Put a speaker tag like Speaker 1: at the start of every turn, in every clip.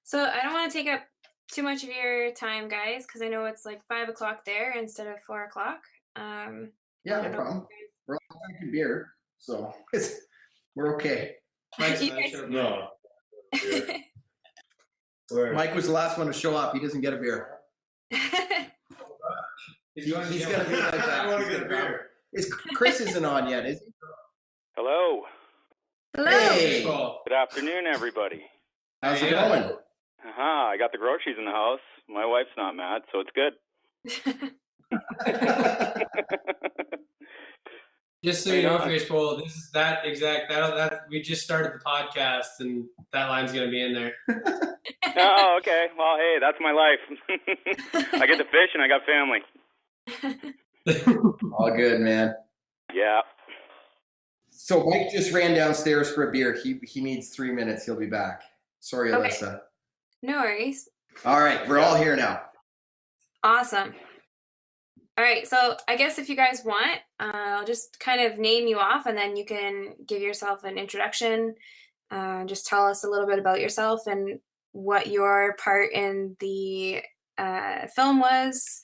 Speaker 1: So I don't want to take up too much of your time, guys, because I know it's like 5 o'clock there instead of 4 o'clock.
Speaker 2: Yeah,
Speaker 1: I
Speaker 2: no
Speaker 1: don't know.
Speaker 2: problem. We're all drinking beer, so we're okay.
Speaker 3: Mike's
Speaker 1: You
Speaker 3: nice,
Speaker 1: guys-
Speaker 3: show up.
Speaker 4: No. Where?
Speaker 2: Mike was the last one to show up. He doesn't get a beer.
Speaker 3: If you want to
Speaker 2: He's
Speaker 3: get
Speaker 2: gonna be like that.
Speaker 3: I want
Speaker 2: He's
Speaker 3: to get a
Speaker 2: gonna
Speaker 3: beer.
Speaker 2: Chris isn't on yet, is he?
Speaker 5: Hello.
Speaker 1: Hello.
Speaker 2: Hey,
Speaker 5: Good afternoon, everybody.
Speaker 2: how's it
Speaker 3: Yeah.
Speaker 2: going?
Speaker 5: I got the groceries in the house. My wife's not mad, so it's good.
Speaker 3: Just so you know, Pfohl, this is that we just started the podcast and that line's gonna be in there.
Speaker 5: Oh, okay. Well, hey, that's my life. I get to fish and I got family.
Speaker 2: All good, man.
Speaker 5: Yeah.
Speaker 2: So Mike just ran downstairs for a beer. He needs 3 minutes. He'll be back. Sorry,
Speaker 1: Okay.
Speaker 2: Alyssa.
Speaker 1: No worries.
Speaker 2: All right, we're all here now.
Speaker 1: Awesome. All right, so I guess if you guys want, I'll just kind of name you off and then you can give yourself an introduction. Just tell us a little bit about yourself and what your part in the film was,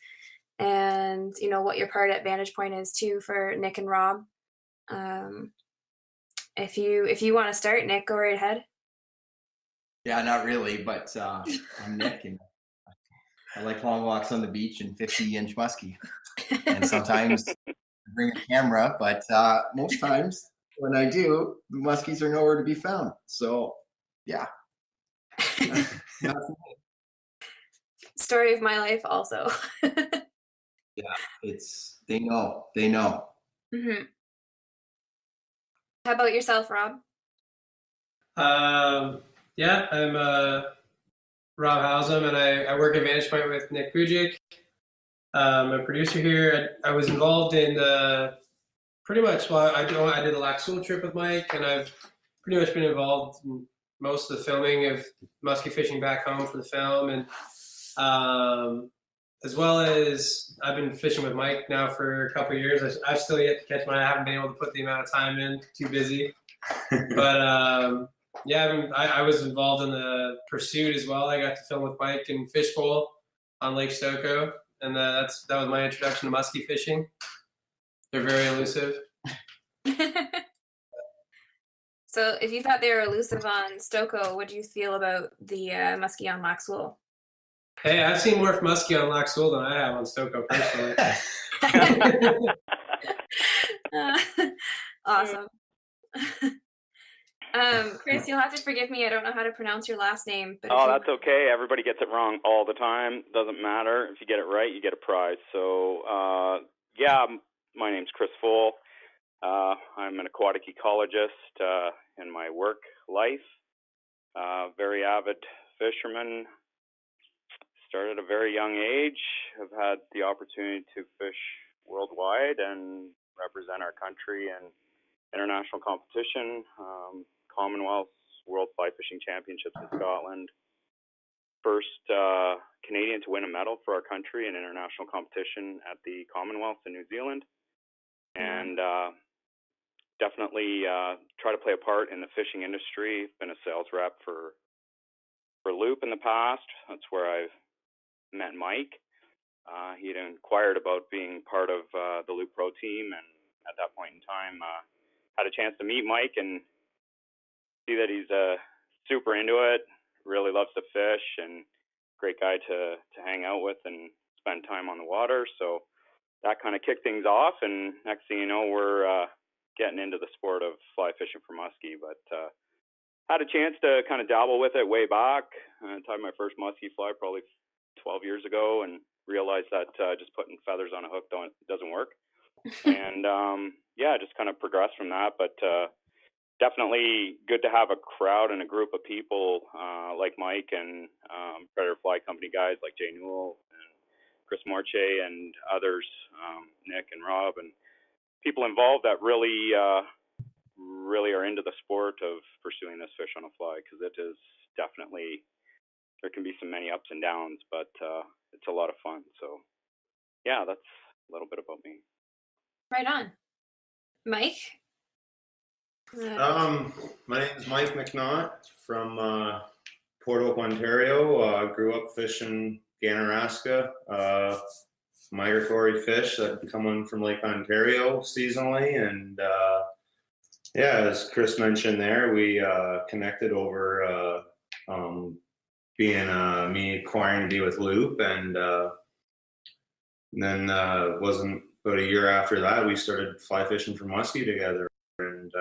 Speaker 1: and what your part at Vantage Point is too for Nick and Rob. If you want to start, Nick, go right ahead.
Speaker 2: Yeah, not really, but I'm Nick, and I like long walks on the beach and 50-inch muskie. And sometimes I bring a camera, but most times when I do, the muskies are nowhere to be found. So, yeah.
Speaker 1: Story of my life also.
Speaker 2: Yeah, they know.
Speaker 1: Mm-hmm. How about yourself, Rob?
Speaker 3: Yeah, I'm Rob Howsam, and I work at Vantage Point with Nick Pujic. I'm a producer here. I was involved in pretty much. Well, I did the Lac Seul trip with Mike, and I've pretty much been involved in most of the filming of muskie fishing back home for the film, and as well as I've been fishing with Mike now for a couple of years. I've still yet to catch mine. I haven't been able to put the amount of time in. Too busy, but. Yeah, I was involved in the pursuit as well. I got to film with Mike and Pfohl on Lake Stokoe, and that was my introduction to muskie fishing. They're very elusive.
Speaker 1: So if you thought they were elusive on Stokoe, what do you feel about the muskie on Lac Seul?
Speaker 3: Hey, I've seen more muskie on Lac Seul than I have on Stokoe personally.
Speaker 1: Awesome. Chris, you'll have to forgive me. I don't know how to pronounce your last name. But
Speaker 5: that's okay. Everybody gets it wrong all the time. Doesn't matter. If you get it right, you get a prize. So, my name's Chris Pfohl. I'm an aquatic ecologist in my work life. Very avid fisherman. Started at a very young age. I've had the opportunity to fish worldwide and represent our country in international competition. Commonwealth's World Fly Fishing Championships in Scotland. First Canadian to win a medal for our country in international competition at the Commonwealth in New Zealand. And definitely try to play a part in the fishing industry. Been a sales rep for Loop in the past. That's where I've met Mike. He'd inquired about being part of the Loop Pro team, and at that point in time, had a chance to meet Mike and see that he's super into it, really loves to fish, and great guy to hang out with and spend time on the water. So that kind of kicked things off, and next thing you know, we're getting into the sport of fly fishing for muskie. But had a chance to kind of dabble with it way back. I tied my first muskie fly probably 12 years ago and realized that just putting feathers on a hook doesn't work. And just kind of progressed from that. But definitely good to have a crowd and a group of people like Mike and Predator Fly Company guys like Jay Newell and Chris Morche and others, Nick and Rob, and people involved that really are into the sport of pursuing this fish on a fly, because it is definitely, there can be so many ups and downs, but it's a lot of fun. So yeah, that's a little bit about me.
Speaker 1: Right on. Mike?
Speaker 4: My name is Mike McNaught from Port Hope, Ontario. Grew up fishing Ganaraska, migratory fish that come in from Lake Ontario seasonally. And yeah, as Chris mentioned there, we connected over being me acquiring to be with Loop. And then wasn't about a year after that, we started fly fishing for muskie together, and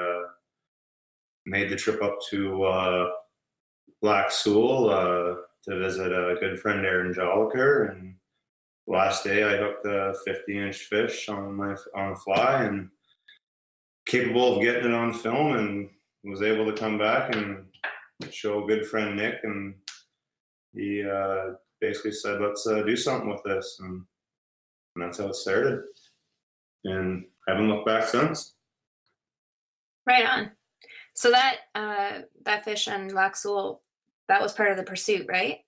Speaker 4: made the trip up to Lac Seul to visit a good friend, Aaron Joliker. And last day I hooked a 50-inch fish on the fly, and capable of getting it on film, and was able to come back and show a good friend Nick, and he basically said, let's do something with this, and that's how it started, and haven't looked back since.
Speaker 1: Right on. So that fish on Lac Seul, that was part of the pursuit, right?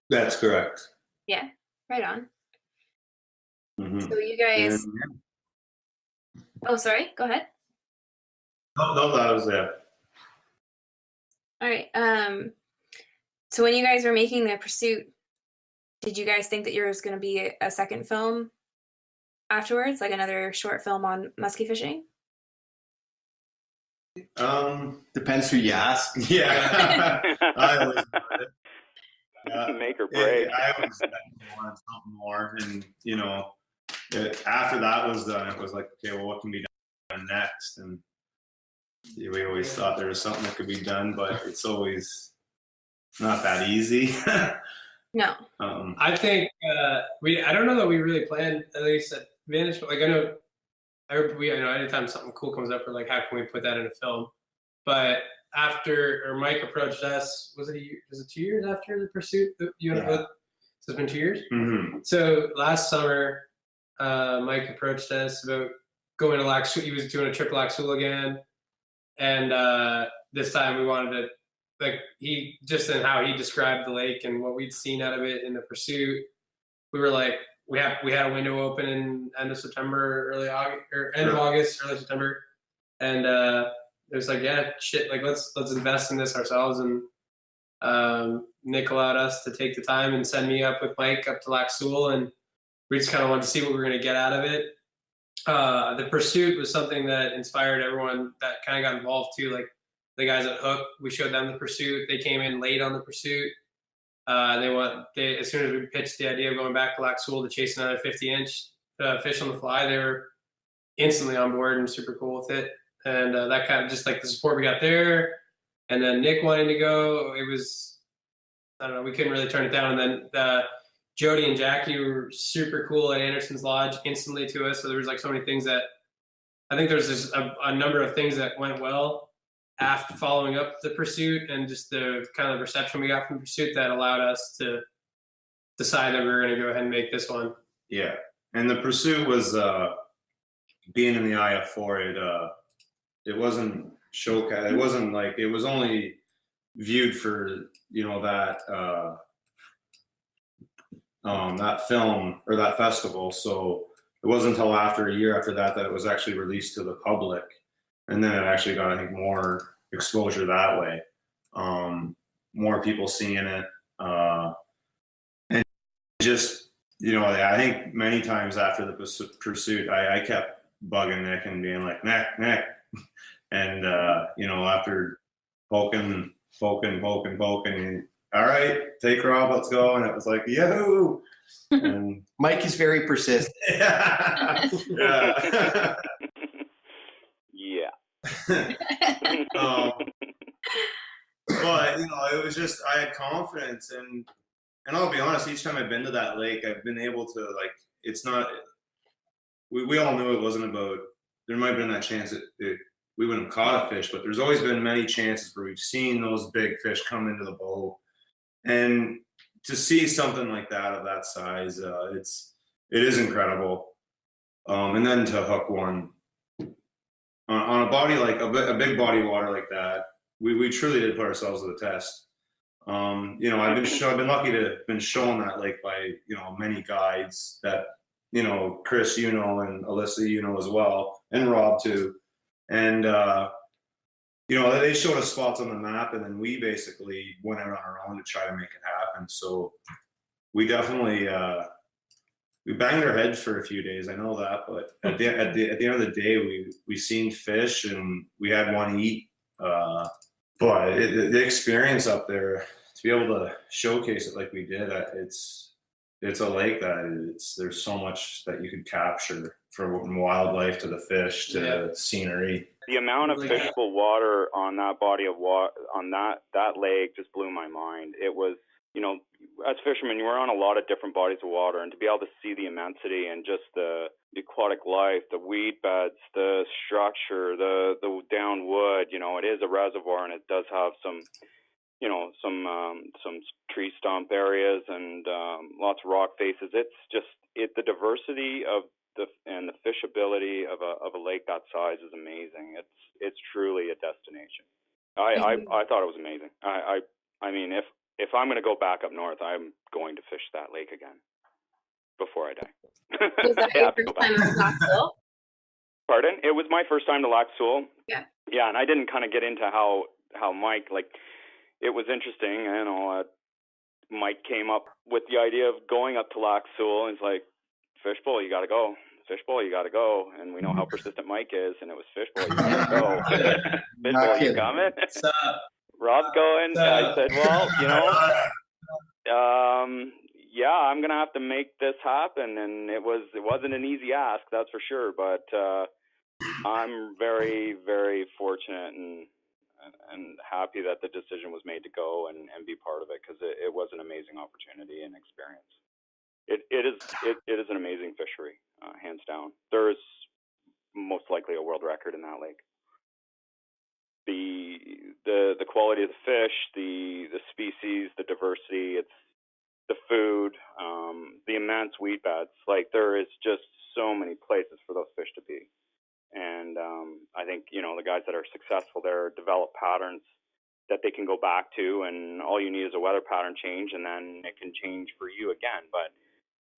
Speaker 4: That's correct.
Speaker 1: Yeah, right on.
Speaker 4: Mm-hmm.
Speaker 1: So you guys. Oh, sorry. Go ahead.
Speaker 4: No, that was it.
Speaker 1: All right. So when you guys were making the pursuit, did you guys think that there was going to be a second film afterwards, like another short film on muskie fishing?
Speaker 2: Depends who you ask.
Speaker 4: Yeah. I always
Speaker 5: Make or break.
Speaker 4: I always wanted something more, and after that was done, it was like, okay, well, what can be done next? And we always thought there was something that could be done, but it's always not that easy.
Speaker 1: No.
Speaker 3: I think I don't know that we really planned, at least at Vantage. Like I know anytime something cool comes up, we're like, how can we put that in a film? But Mike approached us, was it 2 years after the pursuit that you had? So it's been 2 years.
Speaker 4: Mm-hmm.
Speaker 3: So last summer, Mike approached us about going to Lac Seul. He was doing a trip to Lac Seul again, and this time we wanted to, like, he just in how he described the lake and what we'd seen out of it in the pursuit, we were like, we had a window open in end of September, early August, or end of August, early September, and it was like, yeah, shit, like let's invest in this ourselves. And Nick allowed us to take the time and send me up with Mike up to Lac Seul, and we just kind of wanted to see what we were going to get out of it. The pursuit was something that inspired everyone that kind of got involved too. Like the guys at Hook, we showed them the pursuit. They came in late on the pursuit. As soon as we pitched the idea of going back to Lac Seul to chase another 50-inch fish on the fly, they were instantly on board and super cool with it. And that kind of just like the support we got there. And then Nick wanting to go, it was, I don't know, we couldn't really turn it down. And then Jody and Jackie were super cool at Anderson's Lodge instantly to us. So there was like so many things that, I think there's just a number of things that went well after following up the pursuit, and just the kind of reception we got from the pursuit that allowed us to decide that we were going to go ahead and make this one.
Speaker 4: Yeah. And the pursuit was being in the IF4, it wasn't showcase. It wasn't like, it was only viewed for, that film or that festival. So it wasn't until after a year after that it was actually released to the public. And then it actually got, I think, more exposure that way. More people seeing it. And just, I think many times after the pursuit, I kept bugging Nick and being like, Nick. And, after poking, and, all right, take Rob, let's go. And it was like, yo. And
Speaker 2: Mike is very persistent.
Speaker 4: Yeah.
Speaker 5: Yeah.
Speaker 4: But it was just, I had confidence, and I'll be honest, each time I've been to that lake, I've been able to, like, it's not, we all knew it wasn't about, there might have been that chance that we wouldn't have caught a fish, but there's always been many chances where we've seen those big fish come into the boat, and to see something like that of that size, it is incredible. And then to hook one on a body like a big body of water like that, we truly did put ourselves to the test. I've been lucky to have been shown that lake by many guides that Chris and Alyssa as well, and Rob too, and you know, they showed us spots on the map, and then we basically went out on our own to try to make it happen. So we definitely we banged our heads for a few days. I know that, but at the end of the day, we seen fish and we had one eat. But the experience up there, to be able to showcase it like we did, it's a lake that there's so much that you could capture, from wildlife to the fish to scenery.
Speaker 5: The amount of fishable water on that body of water, on that lake, just blew my mind. It was, you know, as fishermen, you were on a lot of different bodies of water, and to be able to see the immensity and just the aquatic life, the weed beds, the structure, the down wood, you know, it is a reservoir, and it does have some, you know, some tree stump areas and lots of rock faces. It's just the diversity of the fishability of a lake that size is amazing. It's truly a destination. I thought it was amazing. I mean, if I'm going to go back up north, I'm going to fish that lake again before I die.
Speaker 1: Was that your first time at Lac Seul?
Speaker 5: Pardon? It was my first time to Lac Seul.
Speaker 1: Yeah.
Speaker 5: Yeah, and I didn't kind of get into how Mike, like, it was interesting. You know, Mike came up with the idea of going up to Lac Seul, and he's like, Fishbowl, you got to go. Fishbowl, you got to go. And we know how persistent Mike is, and it was Fishbowl, you got to go. Fishbowl, you coming? Rob's going. I said, well, you know, yeah, I'm gonna have to make this happen, and it wasn't an easy ask, that's for sure. But I'm very, very fortunate and happy that the decision was made to go and be part of it, because it was an amazing opportunity and experience. It is an amazing fishery, hands down. There is most likely a world record in that lake. The quality of the fish, the species, the diversity, it's the food, the immense weed beds. Like, there is just so many places for those fish to be. And I think, you know, the guys that are successful there develop patterns that they can go back to, and all you need is a weather pattern change, and then it can change for you again.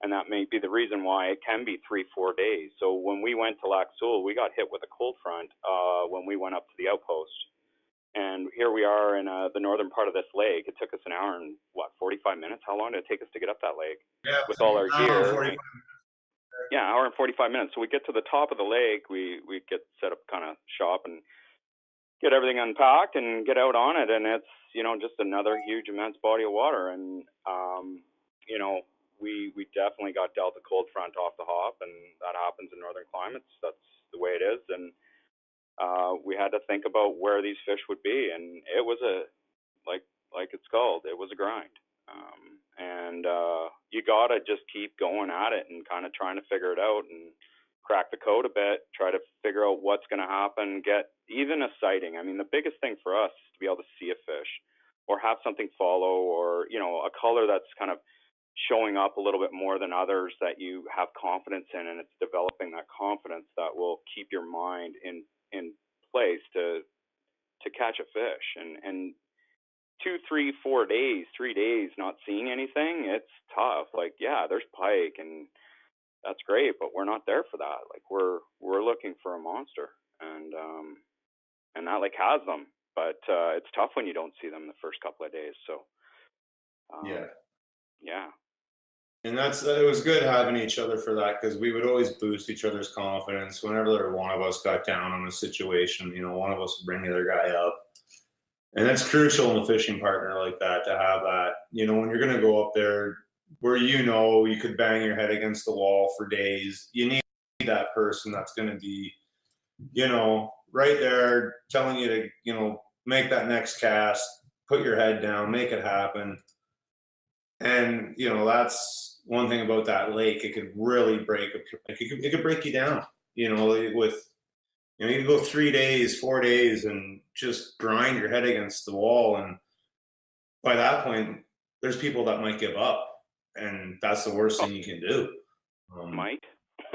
Speaker 5: And that may be the reason why it can be 3-4 days. So when we went to Lac Seul, we got hit with a cold front when we went up to the outpost. And here we are in the northern part of this lake. It took us an hour and 45 minutes? How long did it take us to get up that lake?
Speaker 4: Yeah,
Speaker 5: with all our gear.
Speaker 4: 45
Speaker 5: yeah, hour and 45 minutes. So we get to the top of the lake. We get set up kind of shop and get everything unpacked and get out on it. And it's, you know, just another huge, immense body of water. And, you know, we definitely got dealt a cold front off the hop, and that happens in northern climates. That's the way it is. And we had to think about where these fish would be, and it was like it's called, it was a grind. And you gotta just keep going at it and kind of trying to figure it out and crack the code a bit, try to figure out what's going to happen, get even a sighting. I mean, the biggest thing for us is to be able to see a fish or have something follow, or, you know, a color that's kind of showing up a little bit more than others that you have confidence in, and it's developing that confidence that will keep your mind in place to catch a fish. And 2, 3, 4 days, 3 days not seeing anything, it's tough. Like, yeah, there's pike and that's great, but we're not there for that. Like, we're looking for a monster, and that lake has them, but it's tough when you don't see them the first couple of days. So yeah.
Speaker 4: And it was good having each other for that, because we would always boost each other's confidence whenever one of us got down on a situation. You know, one of us would bring the other guy up, and that's crucial in a fishing partner like that, to have that. You know, when you're going to go up there where, you know, you could bang your head against the wall for days, you need that person that's going to be, you know, right there telling you to, you know, make that next cast, put your head down, make it happen. And, you know, that's one thing about that lake. It could really it could break you down, you know, with, you know, you could go 3 days, 4 days and just grind your head against the wall. And by that point, there's people that might give up, and that's the worst thing you can do.
Speaker 5: Mike?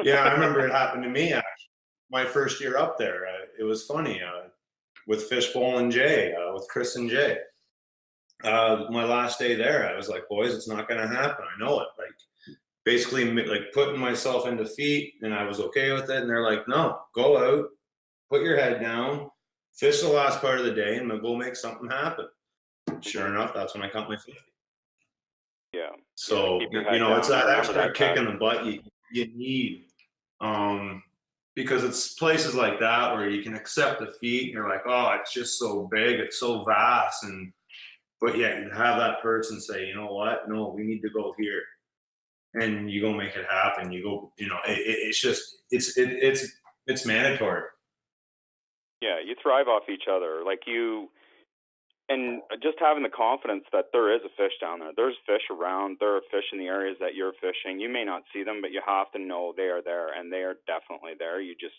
Speaker 4: Yeah, I remember it happened to me, actually. My first year up there, it was funny, with Fishbowl and Jay, with Chris and Jay. My last day there, I was like, boys, it's not going to happen. I know it. Like, basically, like, putting myself in defeat, and I was okay with it. And they're like, no, go out, put your head down, fish the last part of the day, and we'll make something happen. Sure enough, that's when I caught my 50.
Speaker 5: Yeah.
Speaker 4: So,
Speaker 5: keep your head
Speaker 4: you know, it's
Speaker 5: down.
Speaker 4: that
Speaker 5: Remember
Speaker 4: extra
Speaker 5: that,
Speaker 4: kick
Speaker 5: guys.
Speaker 4: in the butt you need. Because it's places like that where you can accept defeat and you're like, oh, it's just so big, it's so vast. But yet you have that person say, you know what? No, we need to go here. And you go make it happen. You go, you know, it's mandatory.
Speaker 5: Yeah, you thrive off each other. Like and just having the confidence that there is a fish down there. There's fish around. There are fish in the areas that you're fishing. You may not see them, but you have to know they are there, and they are definitely there. You just,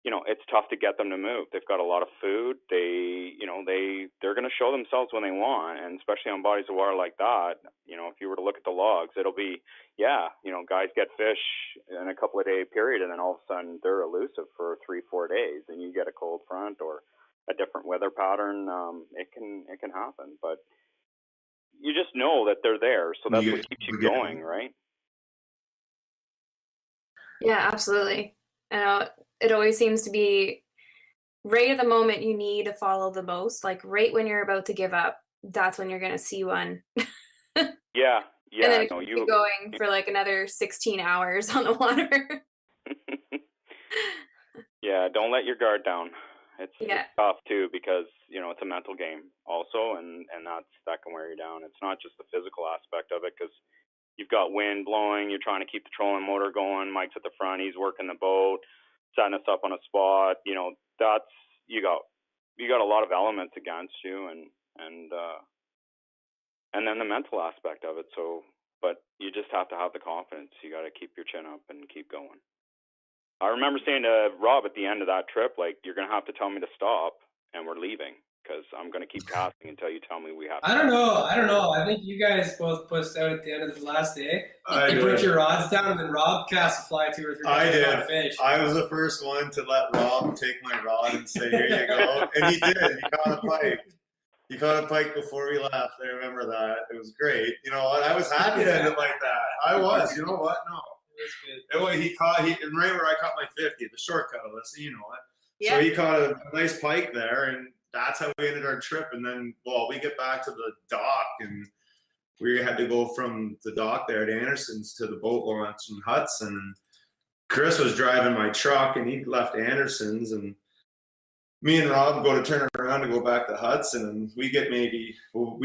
Speaker 5: you know, it's tough to get them to move. They've got a lot of food. They're going to show themselves when they want, and especially on bodies of water like that. You know, if you were to look at the logs, it'll be, yeah, you know, guys get fish in a couple of day period, and then all of a sudden they're elusive for 3-4 days, and you get a cold front or a different weather pattern. It can happen, but you just know that they're there, so that's what keeps you going, right?
Speaker 1: Yeah, absolutely. I know it always seems to be right at the moment you need to follow the most, like right when you're about to give up, that's when you're going to see one.
Speaker 5: Yeah,
Speaker 1: And then it
Speaker 5: no,
Speaker 1: keeps you going for like another 16 hours on the water.
Speaker 5: Yeah, don't let your guard down. It's tough too, because you know it's a mental game also, and that can wear you down. It's not just the physical aspect of it, because you've got wind blowing, you're trying to keep the trolling motor going. Mike's at the front, he's working the boat, setting us up on a spot. You know, that's you got a lot of elements against you, and then the mental aspect of it. So, but you just have to have the confidence. You got to keep your chin up and keep going. I remember saying to Rob at the end of that trip, like, you're going to have to tell me to stop, and we're leaving, because I'm going to keep casting until you tell me we have to.
Speaker 3: I don't know. I think you guys both pushed out at the end of the last day.
Speaker 4: You
Speaker 3: put your rods down, and then Rob cast a fly 2 or 3 times.
Speaker 4: I did.
Speaker 3: Fish.
Speaker 4: I was the first one to let Rob take my rod and say, here you go. And he did. He caught a pike. He caught a pike before we left. I remember that. It was great. You know what? I was happy to end it like that. I was. You know what? No. He caught, and right where I caught my 50, the shortcut of this, you know it. Yeah. So he caught a nice pike there, and that's how we ended our trip. And then, well, we get back to the dock, and we had to go from the dock there at Anderson's to the boat launch in Hudson. Chris was driving my truck, and he left Anderson's, and me and Rob go to turn around to go back to Hudson, and we get we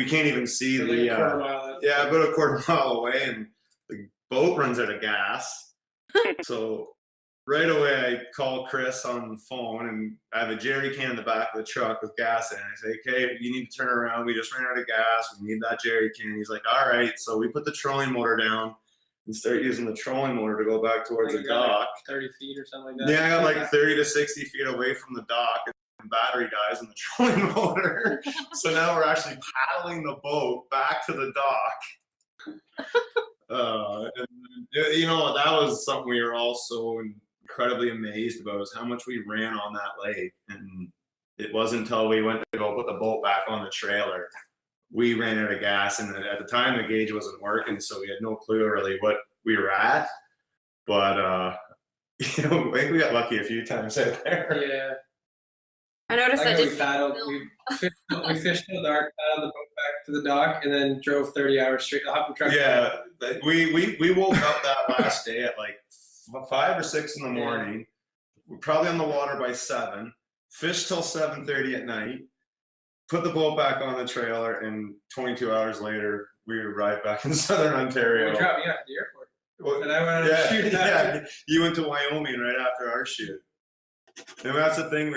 Speaker 4: can't even see about a quarter mile away, and the boat runs out of gas. So right away I call Chris on the phone, and I have a jerry can in the back of the truck with gas in it. I say, okay, you need to turn around. We just ran out of gas. We need that jerry can. He's like, all right. So we put the trolling motor down and start using the trolling motor to go back towards the dock.
Speaker 3: Like 30 feet or something like that.
Speaker 4: Yeah, I got like 30 to 60 feet away from the dock, and the battery dies in the trolling motor. So now we're actually paddling the boat back to the dock. And, you know, that was something we were all so incredibly amazed about, is how much we ran on that lake. And it wasn't until we went to go put the boat back on the trailer, we ran out of gas. And at the time, the gauge wasn't working, so we had no clue really what we were at. But, you know, I think we got lucky a few times out there.
Speaker 3: Yeah.
Speaker 1: I noticed that
Speaker 3: we fished till dark, paddled the boat back to the dock, and then drove 30 hours straight.
Speaker 4: Yeah, we woke up that last day at like 5 or 6 in the morning. We're probably on the water by 7. Fished till 7:30 at night. Put the boat back on the trailer, and 22 hours later, we arrived back in Southern Ontario.
Speaker 3: We dropped me off at the airport.
Speaker 4: Well,
Speaker 3: and I went on a shoot.
Speaker 4: Yeah, you went to Wyoming right after our shoot. And that's the thing.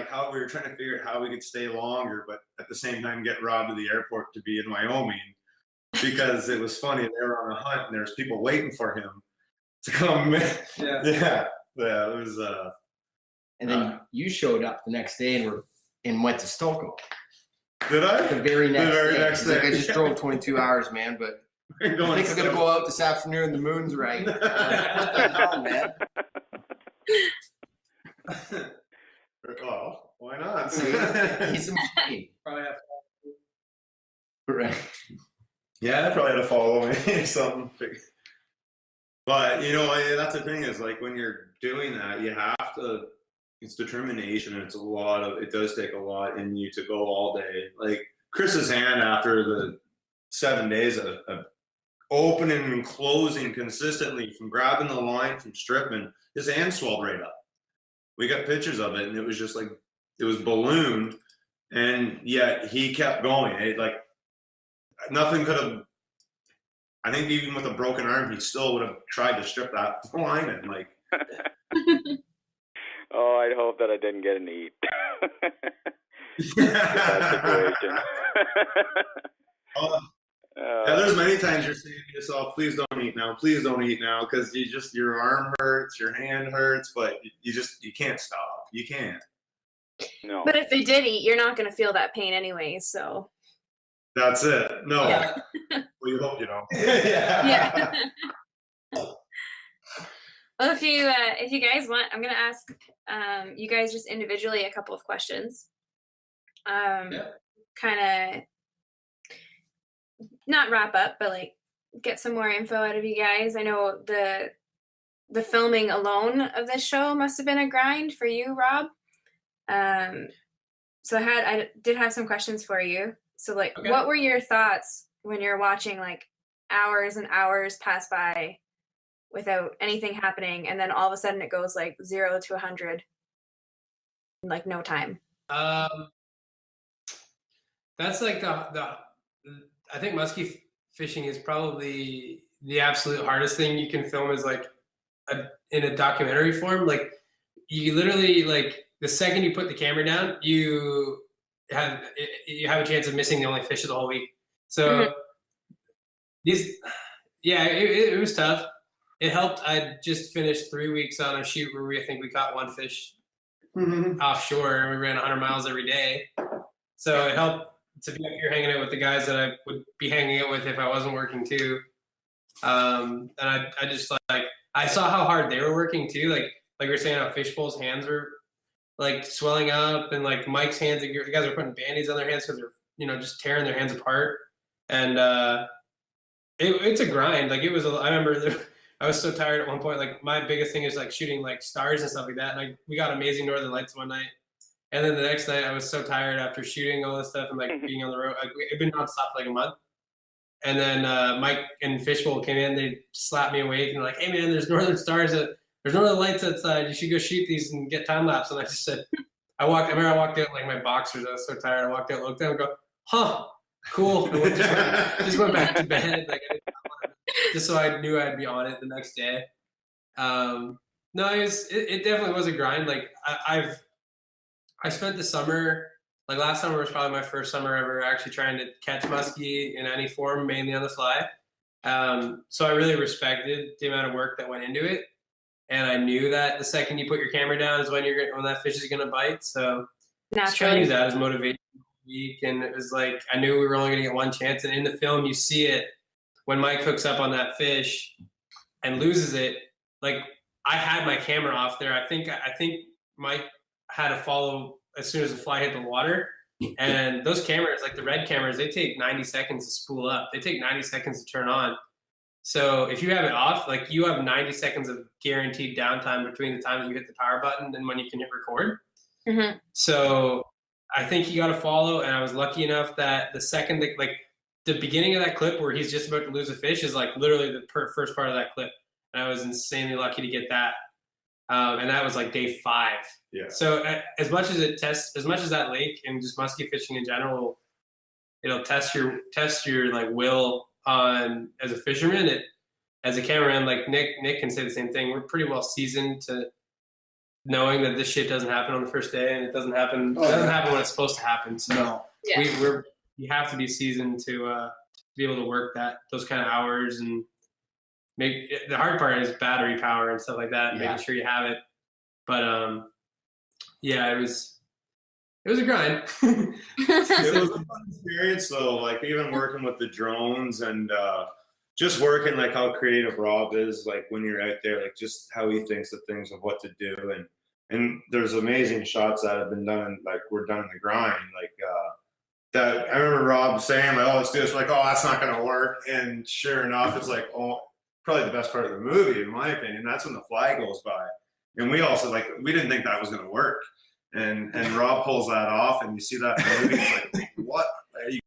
Speaker 4: How we were trying to figure out how we could stay longer, but at the same time get Rob to the airport to be in Wyoming, because it was funny. They were on a hunt, and there's people waiting for him to come. Yeah. It was.
Speaker 2: And then you showed up the next day and went to Stockholm.
Speaker 4: Did I?
Speaker 2: The very next day.
Speaker 4: Day.
Speaker 2: I just drove 22 hours, man, but I think I'm gonna go out this afternoon. The moon's right. What the hell, man?
Speaker 4: Oh, why not?
Speaker 2: He's a machine.
Speaker 3: Probably have
Speaker 2: Right.
Speaker 4: Yeah, I probably had to follow me or something. But, you know, that's the thing, is like when you're doing that, you have to it's determination, and it does take a lot in you to go all day. Like Chris's hand after the 7 days of opening and closing consistently from grabbing the line from stripping, his hand swelled right up. We got pictures of it, and it was just like, it was ballooned, and yet he kept going. Like nothing could have, I think even with a broken arm, he still would have tried to strip that line and like.
Speaker 5: Oh, I'd hope that I didn't get an eat. That situation.
Speaker 4: Yeah, there's many times you're saying to yourself, please don't eat now, because your arm hurts, your hand hurts, but you can't stop. You can't.
Speaker 5: No.
Speaker 1: But if they did eat, you're not going to feel that pain anyway, so.
Speaker 4: That's it. No.
Speaker 1: Yeah.
Speaker 4: Well, you hope you don't.
Speaker 1: Yeah. Well, if you guys want, I'm going to ask you guys just individually a couple of questions. Kind of not wrap up, but like get some more info out of you guys. I know the filming alone of this show must have been a grind for you, Rob. So I did have some questions for you. So like, what were your thoughts when you're watching like hours and hours pass by without anything happening, and then all of a sudden it goes like 0 to 100 in like no time?
Speaker 3: That's like the I think muskie fishing is probably the absolute hardest thing you can film, is like in a documentary form. Like you literally, like the second you put the camera down, you have a chance of missing the only fish of the whole week. So it was tough. It helped. I just finished 3 weeks on a shoot where I think we caught one fish offshore, and we ran 100 miles every day. So it helped to be up here hanging out with the guys that I would be hanging out with if I wasn't working too. And I just like, I saw how hard they were working too. Like we were saying, how Fishbowl's hands were like swelling up, and like Mike's hands, the guys are putting band-aids on their hands because they're, just tearing their hands apart. And it's a grind. Like I remember I was so tired at one point. Like my biggest thing is like shooting like stars and stuff like that. And like we got amazing northern lights one night. And then the next night I was so tired after shooting all this stuff and like being on the road. Like, it'd been nonstop for like a month. And then Mike and Fishbowl came in, they slapped me awake and they're like, hey man, there's northern lights outside. You should go shoot these and get time lapse. And I just said, I remember I walked out like my boxers. I was so tired. I walked out, looked down and go, huh, cool. And just went back to bed. Like, just so I knew I'd be on it the next day. No, it definitely was a grind. Like I spent the summer, like last summer was probably my first summer ever actually trying to catch muskie in any form, mainly on the fly. So I really respected the amount of work that went into it. And I knew that the second you put your camera down is when that fish is going to bite. So just trying to use that as motivation week. And it was like, I knew we were only going to get one chance. And in the film, you see it when Mike hooks up on that fish and loses it. Like I had my camera off there. I think Mike had to follow as soon as the fly hit the water. And those cameras, like the red cameras, they take 90 seconds to spool up. They take 90 seconds to turn on. So if you have it off, like you have 90 seconds of guaranteed downtime between the time that you hit the power button and when you can hit record. Mm-hmm. So I think you got to follow. And I was lucky enough that the second, like the beginning of that clip where he's just about to lose a fish is like literally the first part of that clip. And I was insanely lucky to get that. And that was like day 5. Yeah. So as much as that lake and just muskie fishing in general, it'll test your like will on as a fisherman. As a cameraman, like Nick can say the same thing. We're pretty well seasoned to knowing that this shit doesn't happen on the first day, and it doesn't happen. Happen when it's supposed to happen. So we have to be seasoned to be able to work those kind of hours and. The hard part is battery power and stuff like that, making sure you have it. But it was a grind.
Speaker 4: It was a fun experience though, like even working with the drones and just working like how creative Rob is, like when you're out there, like just how he thinks of things of what to do. And there's amazing shots that have been done, like we're done in the grind. Like that I remember Rob saying like, oh, let's do this. We're like, oh, that's not gonna work. And sure enough, it's like, oh, probably the best part of the movie, in my opinion. That's when the fly goes by. And we also we didn't think that was going to work. And Rob pulls that off, and you see that movie. It's like, what? Are you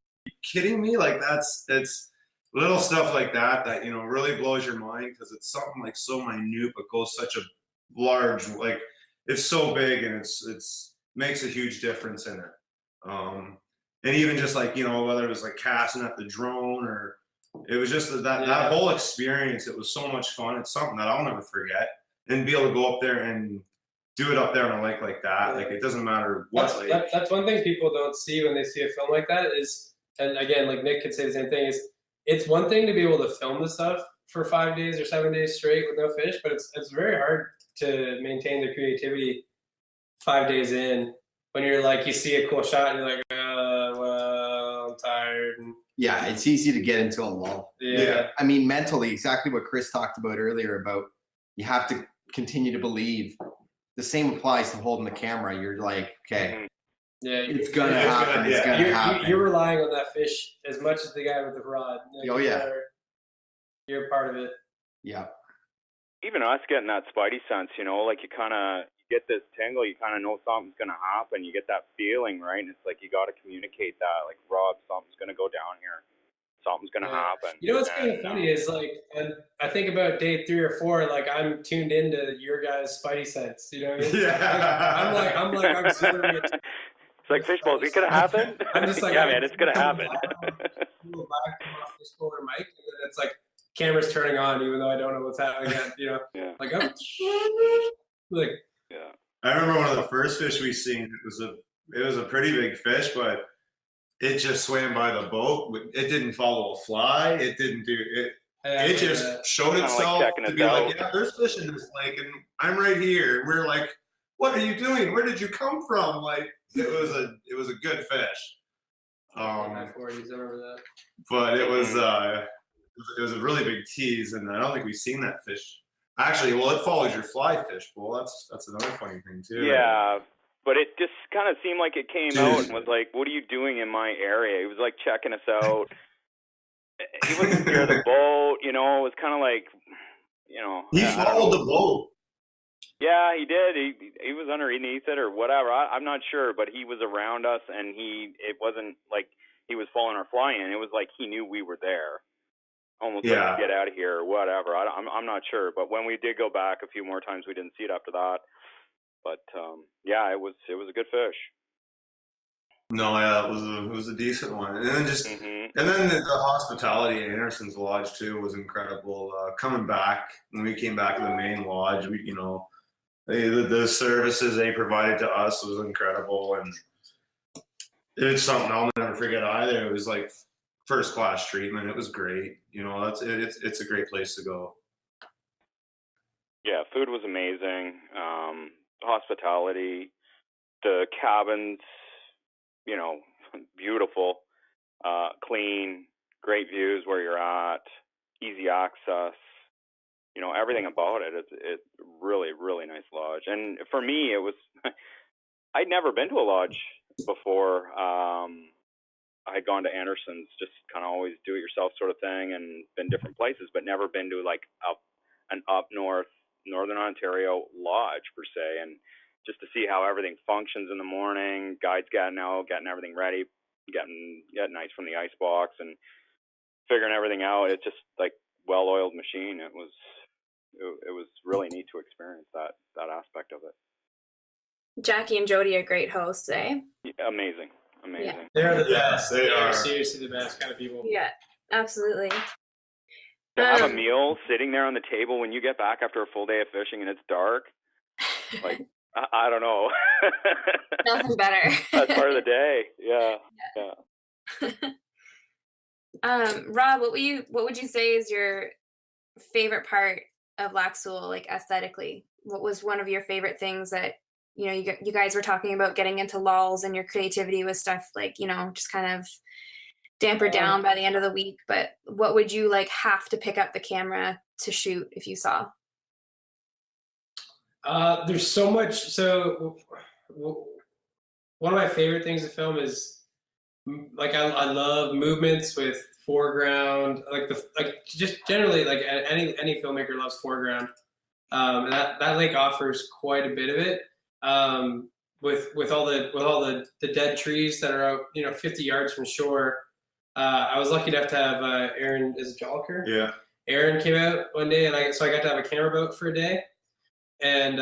Speaker 4: kidding me? Like it's little stuff like that really blows your mind, because it's something like so minute but goes such a large, it's so big, and it's makes a huge difference in it. And even just whether it was casting up the drone, or it was just that whole experience. It was so much fun. It's something that I'll never forget, and be able to go up there and do it up there on a lake like that. Like, it doesn't matter what lake.
Speaker 3: That's one thing people don't see when they see a film like that is, and again, like Nick could say the same thing, is it's one thing to be able to film the stuff for 5 days or 7 days straight with no fish, but it's very hard to maintain the creativity 5 days in when you're you see a cool shot and you're like, well, I'm tired. And
Speaker 2: yeah, it's easy to get into a lull.
Speaker 3: Yeah.
Speaker 2: I mean, mentally, exactly what Chris talked about earlier about you have to continue to believe. The same applies to holding the camera. You're like, okay, it's gonna happen. It's gonna happen.
Speaker 3: You're relying on that fish as much as the guy with the rod.
Speaker 2: Oh yeah,
Speaker 3: you're part of it.
Speaker 2: Yeah.
Speaker 5: Even us getting that spidey sense, you kind of get this tingle. You kind of know something's gonna happen. You get that feeling, right? And it's like you got to communicate that. Like, Rob, something's gonna go down here. Something's gonna happen.
Speaker 3: You know what's kind of funny is and I think about day 3 or 4, I'm tuned into your guys' spidey sense. You know what I mean?
Speaker 4: Yeah.
Speaker 3: I'm auxiliary.
Speaker 5: It's like, fishbowl, is it gonna happen?
Speaker 3: I'm just
Speaker 5: yeah, man, it's gonna happen.
Speaker 3: Fishbowl or Mike, and then it's camera's turning on, even though I don't know what's happening.
Speaker 5: Yeah.
Speaker 3: Yeah.
Speaker 4: I remember one of the first fish we seen. It was a pretty big fish, but it just swam by the boat. It didn't follow a fly. It didn't do it. It just showed itself to be yeah, there's fish in this lake, and I'm right here. And we're like, what are you doing? Where did you come from? It was a good fish. But it was a really big tease, and I don't think we've seen that fish. Actually, well, it follows your fly fish, Bull. That's another funny thing too.
Speaker 5: Yeah. But it just kind of seemed like it came out and was like, what are you doing in my area? He was checking us out. He wasn't near the boat, it was kind of
Speaker 4: He followed the boat.
Speaker 5: Yeah, he did. He was underneath it or whatever. I'm not sure, but he was around us, and it wasn't like he was following our fly in. It was like he knew we were there. Almost like, get out of here or whatever. I'm not sure. But when we did go back a few more times, we didn't see it after that. But it was a good fish.
Speaker 4: No, yeah, it was a decent one, and then and then the hospitality at Anderson's Lodge too was incredible. Coming back when we came back to the main lodge, the services they provided to us was incredible, and it's something I'll never forget either. It was first class treatment. It was great. It's a great place to go.
Speaker 5: Yeah, food was amazing. Hospitality, the cabins, beautiful, clean, great views where you're at, easy access, everything about it. It's really, really nice lodge. And for me, it was, I'd never been to a lodge before. I had gone to Anderson's, just kind of always do it yourself sort of thing, and been different places, but never been to an up north, Northern Ontario lodge per se. And just to see how everything functions in the morning, guides getting out, getting everything ready, getting ice from the ice box and figuring everything out. It's just well-oiled machine. It was really neat to experience that aspect of it.
Speaker 1: Jackie and Jody are great hosts, eh?
Speaker 5: Yeah, amazing.
Speaker 1: Yeah.
Speaker 3: They're the best.
Speaker 4: They are
Speaker 3: seriously the best kind of people.
Speaker 1: Yeah, absolutely.
Speaker 5: To have a meal sitting there on the table when you get back after a full day of fishing and it's dark, I don't know.
Speaker 1: Nothing better.
Speaker 5: That's part of the day. Yeah.
Speaker 1: Rob, what would you say is your favorite part of Lac Seul, aesthetically? What was one of your favorite things that you guys were talking about getting into lulls and your creativity with stuff just kind of damper down by the end of the week? But what would you have to pick up the camera to shoot if you saw?
Speaker 3: There's so much. So one of my favorite things to film is I love movements with foreground, just generally any filmmaker loves foreground. That lake offers quite a bit of it. With all the dead trees that are out, 50 yards from shore. I was lucky enough to have Aaron, is it Jolker?
Speaker 4: Yeah.
Speaker 3: Aaron came out one day, and I got to have a camera boat for a day, and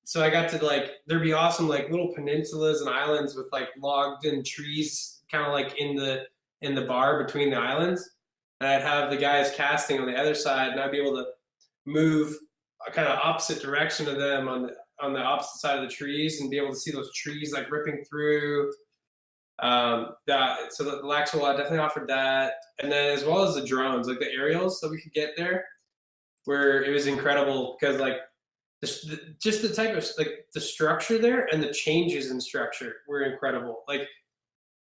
Speaker 3: so I got to there'd be awesome little peninsulas and islands with logged in trees, kind of in the bar between the islands, and I'd have the guys casting on the other side, and I'd be able to move a kind of opposite direction of them on the opposite side of the trees, and be able to see those trees ripping through. So the Lac Seul definitely offered that, and then as well as the drones, the aerials that we could get there, where it was incredible because just the type of the structure there and the changes in structure were incredible.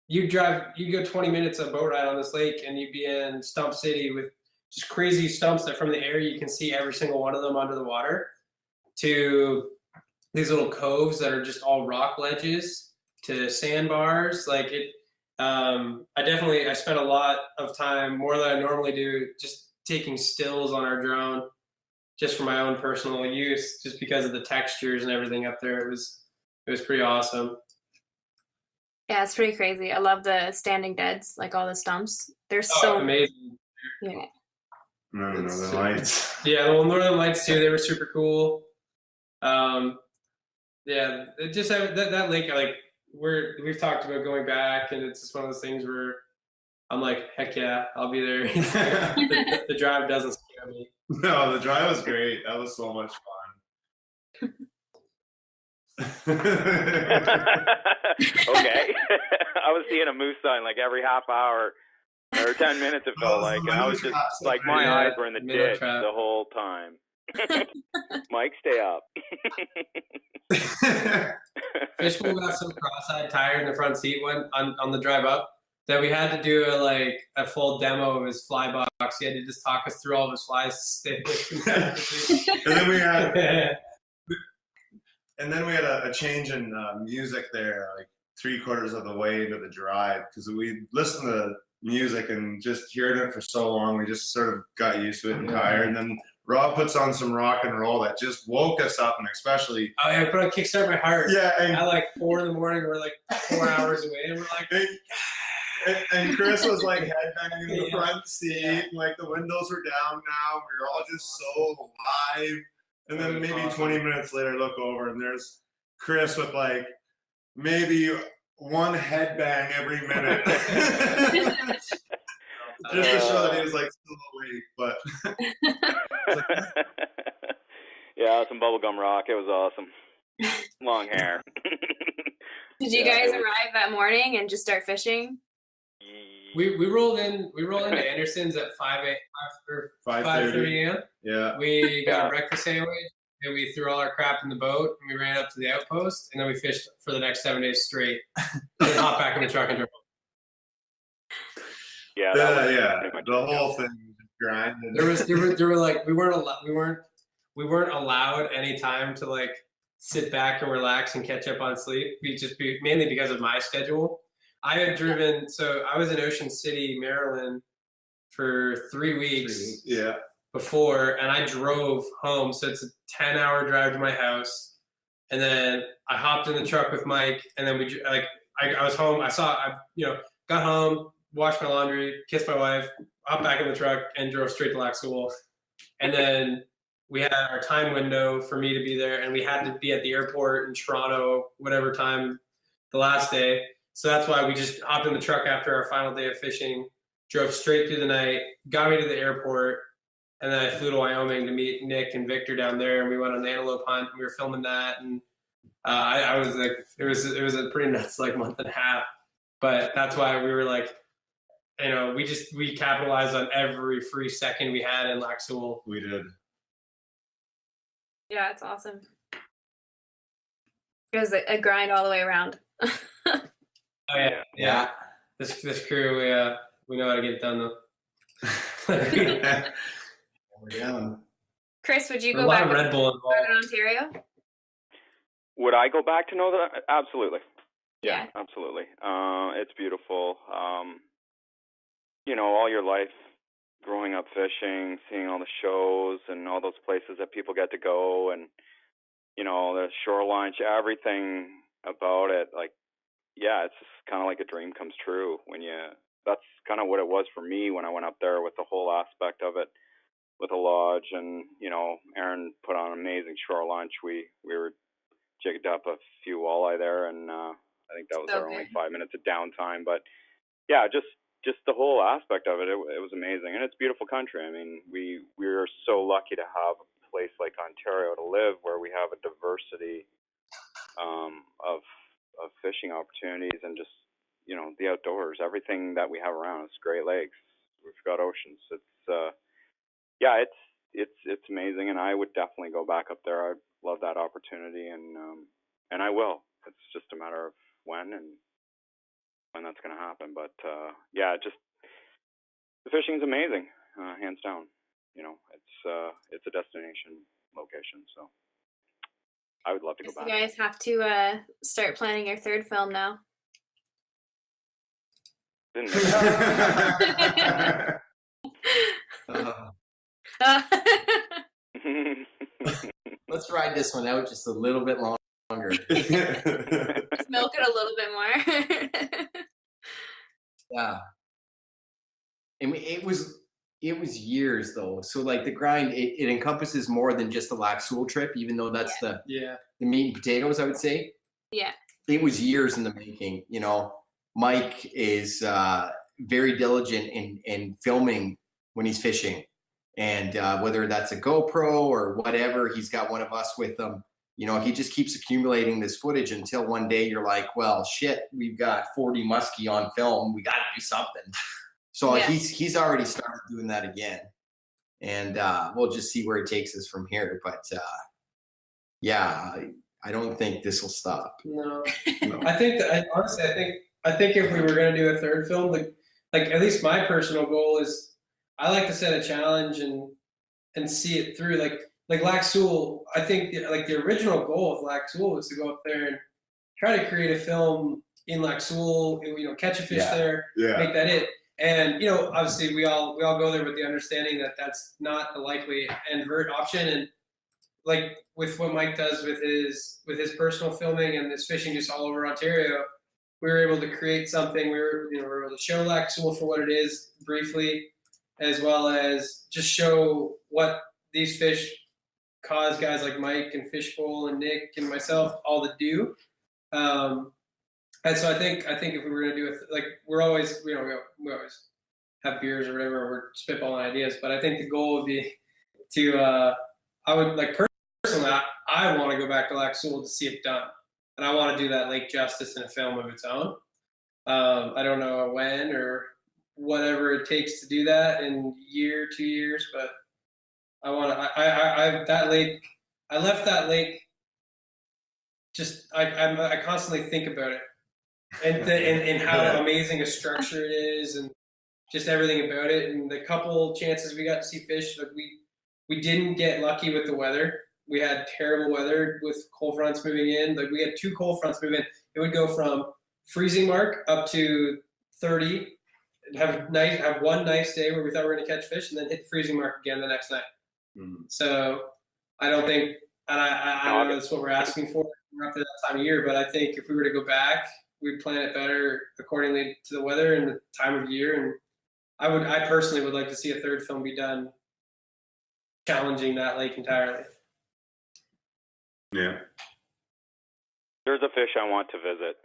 Speaker 3: You go 20 minutes a boat ride on this lake, and you'd be in Stump City with just crazy stumps that from the air you can see every single one of them under the water, to these little coves that are just all rock ledges, to sandbars. I spent a lot of time, more than I normally do, just taking stills on our drone, just for my own personal use, just because of the textures and everything up there. It was pretty awesome.
Speaker 1: Yeah, it's pretty crazy. I love the standing deads, all the stumps. They're so
Speaker 3: amazing.
Speaker 1: Yeah.
Speaker 4: Northern Lights.
Speaker 3: Yeah, the Northern Lights too. They were super cool. Yeah, it just that lake. We've talked about going back, and it's just one of those things where I'm like, heck yeah, I'll be there. The drive doesn't scare me.
Speaker 4: No, the drive was great. That was so much fun.
Speaker 5: Okay. I was seeing a moose sign every half hour or 10 minutes, it felt like. And I was just my eyes were in the ditch the whole time. Mike, stay up.
Speaker 3: Fishbowl got so cross-eyed tired in the front seat on the drive up that we had to do a full demo of his fly box. He had to just talk us through all of his flies to stay away from that.
Speaker 4: And then we had a change in music there, 3/4 of the way into the drive, because we listened to music and just hearing it for so long, we just sort of got used to it and tired. And then Rob puts on some rock and roll that just woke us up, and especially
Speaker 3: I put on Kickstart My Heart.
Speaker 4: Yeah, and
Speaker 3: at 4 a.m, we're 4 hours away, and we're
Speaker 4: and Chris was headbanging in the front seat, the windows were down now. We were all just so alive. And then maybe 20 minutes later, look over, and there's Chris with maybe one headbang every minute. Just to show that he was still awake, but
Speaker 5: yeah, some bubblegum rock. It was awesome. Long hair.
Speaker 1: Did you guys arrive that morning and just start fishing?
Speaker 3: We rolled into Anderson's at 5:30 a.m.
Speaker 4: Yeah.
Speaker 3: We got a breakfast sandwich, and we threw all our crap in the boat, and we ran up to the outpost, and then we fished for the next 7 days straight. And then hopped back in the truck and drove home.
Speaker 5: Yeah,
Speaker 4: the whole thing was grinding.
Speaker 3: We weren't allowed any time to sit back and relax and catch up on sleep. Mainly because of my schedule. I had driven, so I was in Ocean City, Maryland for 3 weeks before, and I drove home. So it's a 10-hour drive to my house. And then I hopped in the truck with Mike, and then I was home. Got home, washed my laundry, kissed my wife, hopped back in the truck, and drove straight to Lac Seul. And then we had our time window for me to be there, and we had to be at the airport in Toronto, whatever time the last day. So that's why we just hopped in the truck after our final day of fishing, drove straight through the night, got me to the airport, and then I flew to Wyoming to meet Nick and Victor down there, and we went on an antelope hunt, and we were filming that, and I was it was a pretty nuts month and a half, but that's why we were we capitalized on every free second we had in Lac Seul.
Speaker 4: We did.
Speaker 1: Yeah, it's awesome. It was a grind all the way around.
Speaker 3: Oh yeah. This crew, we know how to get it done though.
Speaker 2: We're down.
Speaker 1: Chris, would you go
Speaker 3: a lot
Speaker 1: back
Speaker 3: of Red Bull involved.
Speaker 1: in Ontario?
Speaker 5: Would I go back to Northern? Absolutely.
Speaker 1: Yeah.
Speaker 5: Absolutely. It's beautiful. All your life, growing up fishing, seeing all the shows and all those places that people get to go, and the shoreline, everything about it. Like, yeah, it's just kind of like a dream comes true that's kind of what it was for me when I went up there with the whole aspect of it, with a lodge. And Aaron put on an amazing shore lunch. We were jigged up a few walleye there, and I think that was our only 5 minutes of downtime. But yeah, just the whole aspect of it, it was amazing. And it's beautiful country. I mean, we're so lucky to have a place like Ontario to live, where we have a diversity of fishing opportunities, and just the outdoors. Everything that we have around us, Great Lakes, we've got oceans. It's amazing, and I would definitely go back up there. I love that opportunity, and I will. It's just a matter of when that's going to happen. But just the fishing's amazing, hands down. It's a destination location, so I would love to go back.
Speaker 1: You guys have to start planning your third film now.
Speaker 2: Let's ride this one out just a little bit longer.
Speaker 1: Just milk it a little bit more.
Speaker 2: Yeah. And it was years though. So like the grind, it encompasses more than just the Lac Seul trip, even though that's the meat and potatoes, I would say.
Speaker 1: Yeah.
Speaker 2: It was years in the making. Mike is very diligent in filming when he's fishing, and whether that's a GoPro or whatever, he's got one of us with him. He just keeps accumulating this footage until one day you're like, well, shit, we've got 40 muskie on film. We got to do something. So he's already started doing that again, and we'll just see where it takes us from here. But I don't think this will stop.
Speaker 3: No. I think if we were going to do a third film, like at least my personal goal is, I like to set a challenge and see it through. Like Lac Seul, I think like the original goal of Lac Seul was to go up there and try to create a film in Lac Seul, catch a fish there, make that it. And obviously we all go there with the understanding that that's not a likely end option. And like with what Mike does with his personal filming and his fishing just all over Ontario, we were able to create something. We were able to show Lac Seul for what it is briefly, as well as just show what these fish cause guys like Mike and Pfohl and Nick and myself all to do. And so I think if we were going to do it, like we always have beers or whatever, we're spitballing ideas, but I think the goal would be to, I would like personally, I want to go back to Lac Seul to see it done. And I want to do that lake justice in a film of its own. I don't know when or whatever it takes to do that in year, 2 years, but I want to, that lake, I left that lake. Just, I constantly think about it and how amazing a structure it is and just everything about it. And the couple chances we got to see fish, like we didn't get lucky with the weather. We had terrible weather with cold fronts moving in. Like we had 2 cold fronts move in. It would go from freezing mark up to 30, and have one nice day where we thought we were going to catch fish, and then hit the freezing mark again the next night. Mm-hmm. So I don't think, and I don't know that's what we're asking for. We're up to that time of year, but I think if we were to go back, we'd plan it better accordingly to the weather and the time of year. And I personally would like to see a third film be done challenging that lake entirely.
Speaker 4: Yeah.
Speaker 5: There's a fish I want to visit.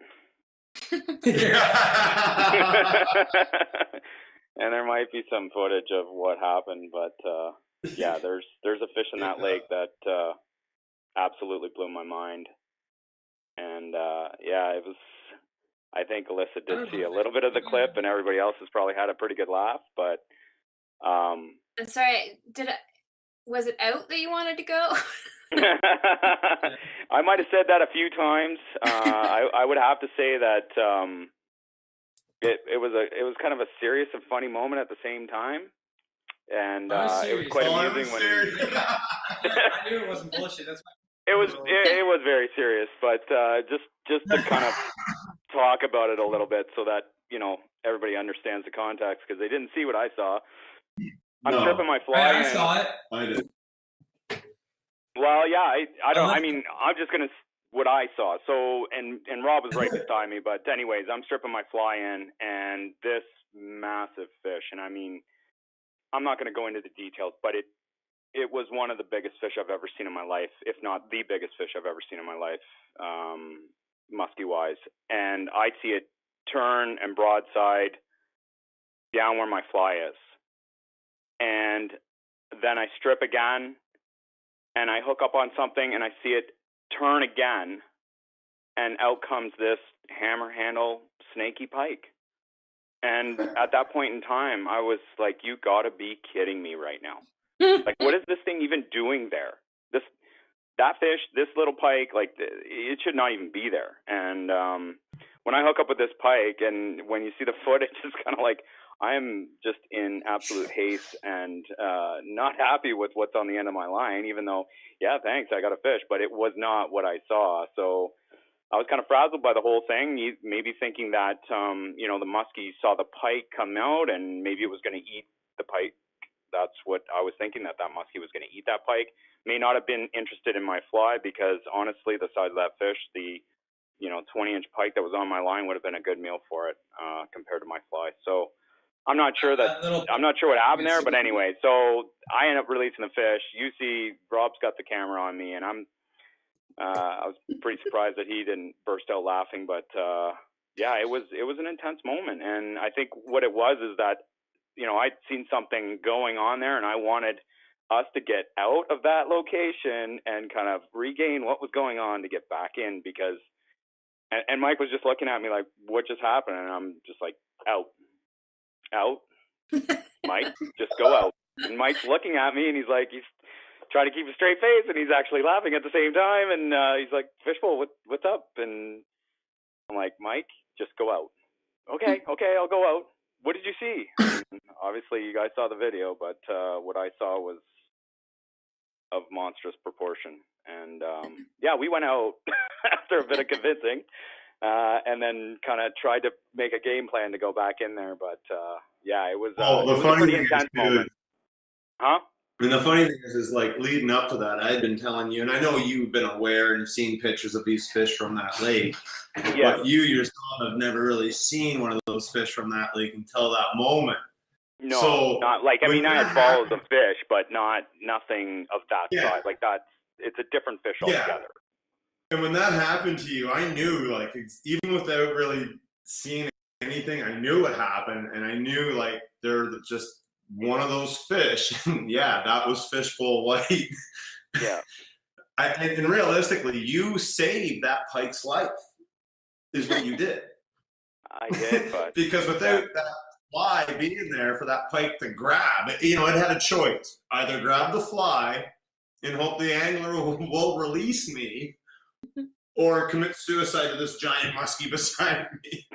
Speaker 5: And there might be some footage of what happened, but yeah, there's a fish in that lake that absolutely blew my mind. And yeah, it was, I think Alyssa did see a little bit of the clip, and everybody else has probably had a pretty good laugh, but
Speaker 1: I'm sorry, was it out that you wanted to go?
Speaker 5: I might have said that a few times. I would have to say that it was kind of a serious and funny moment at the same time, and it was quite amusing when
Speaker 3: I knew it wasn't bullshit. That's why.
Speaker 5: It was very serious, but just to kind of talk about it a little bit so that everybody understands the context, because they didn't see what I saw. I'm
Speaker 4: No.
Speaker 5: stripping my fly.
Speaker 3: I saw it.
Speaker 4: I did.
Speaker 5: Well, yeah, I don't. I
Speaker 3: Unless-
Speaker 5: mean, I'm just gonna what I saw. So, and Rob was right beside me. But anyways, I'm stripping my fly in, and this massive fish, and I mean, I'm not gonna go into the details, but it was one of the biggest fish I've ever seen in my life, if not the biggest fish I've ever seen in my life, musky wise. And I see it turn and broadside down where my fly is, and then I strip again. And I hook up on something, and I see it turn again, and out comes this hammer handle snaky pike. And at that point in time, I was like, "You gotta be kidding me right now! Like, what is this thing even doing there? That fish, this little pike, like, it should not even be there." And when I hook up with this pike, and when you see the footage, it's kind of like I'm just in absolute haste and not happy with what's on the end of my line, even though, yeah, thanks, I got a fish, but it was not what I saw. So I was kind of frazzled by the whole thing, maybe thinking that, the muskie saw the pike come out and maybe it was going to eat the pike. That's what I was thinking, that muskie was going to eat that pike. May not have been interested in my fly because, honestly, the size of that fish, the 20-inch pike that was on my line would have been a good meal for it compared to my fly. So I'm not sure what happened there, but anyway, so I end up releasing the fish. You see, Rob's got the camera on me, and I was pretty surprised that he didn't burst out laughing. But yeah, it was an intense moment, and I think what it was is that I'd seen something going on there, and I wanted us to get out of that location and kind of regain what was going on to get back in because. And Mike was just looking at me like, "What just happened?" And I'm just like, "Out." Mike, just go out. And Mike's looking at me, and he's trying to keep a straight face, and he's actually laughing at the same time. And he's like, "Fishbowl, what's up?" And I'm like, "Mike, just go out." Okay, I'll go out. What did you see? And obviously, you guys saw the video, but what I saw was of monstrous proportion. And yeah, we went out after a bit of convincing. And then kind of tried to make a game plan to go back in there, but yeah, it was, it was a pretty intense moment. Huh?
Speaker 4: And the funny thing is like leading up to that, I had been telling you, and I know you've been aware and seen pictures of these fish from that lake, but you yourself have never really seen one of those fish from that lake until that moment.
Speaker 5: No,
Speaker 4: so
Speaker 5: not like, I mean, I had followed the fish, but nothing of that size. Like it's a different fish altogether.
Speaker 4: And when that happened to you, I knew, like, even without really seeing anything, I knew what happened, and I knew, like, they're just one of those fish. Yeah, that was fishbowl white.
Speaker 5: Yeah.
Speaker 4: And realistically, you saved that pike's life, is what you did.
Speaker 5: I did, but
Speaker 4: because without that fly being there for that pike to grab, it had a choice: either grab the fly and hope the angler will release me, or commit suicide to this giant muskie beside me.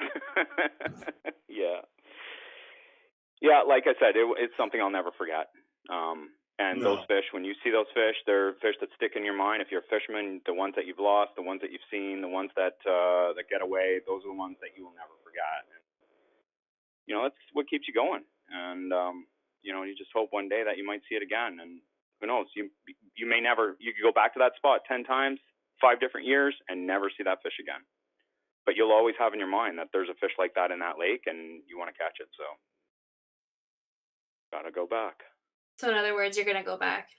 Speaker 5: Yeah, like I said, it's something I'll never forget. And those fish, when you see those fish, they're fish that stick in your mind. If you're a fisherman, the ones that you've lost, the ones that you've seen, the ones that get away, those are the ones that you will never forget. And, that's what keeps you going. And you just hope one day that you might see it again. And who knows? You may never. You could go back to that spot 10 times. 5 different years and never see that fish again. But you'll always have in your mind that there's a fish like that in that lake and you want to catch it. So gotta go back.
Speaker 1: So in other words, you're going to go back.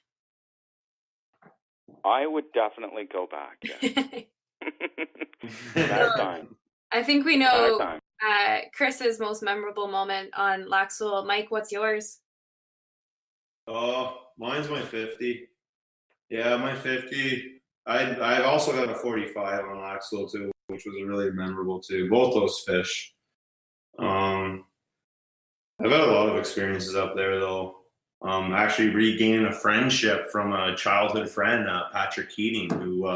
Speaker 5: I would definitely go back. Yeah. Time.
Speaker 1: I think we know Chris's most memorable moment on Lac Seul. Mike, what's yours?
Speaker 4: Oh, mine's my 50. Yeah, my 50. I also got a 45 on Lac Seul too, which was really memorable too. Both those fish. I've had a lot of experiences up there though. Actually regaining a friendship from a childhood friend, Patrick Keating, who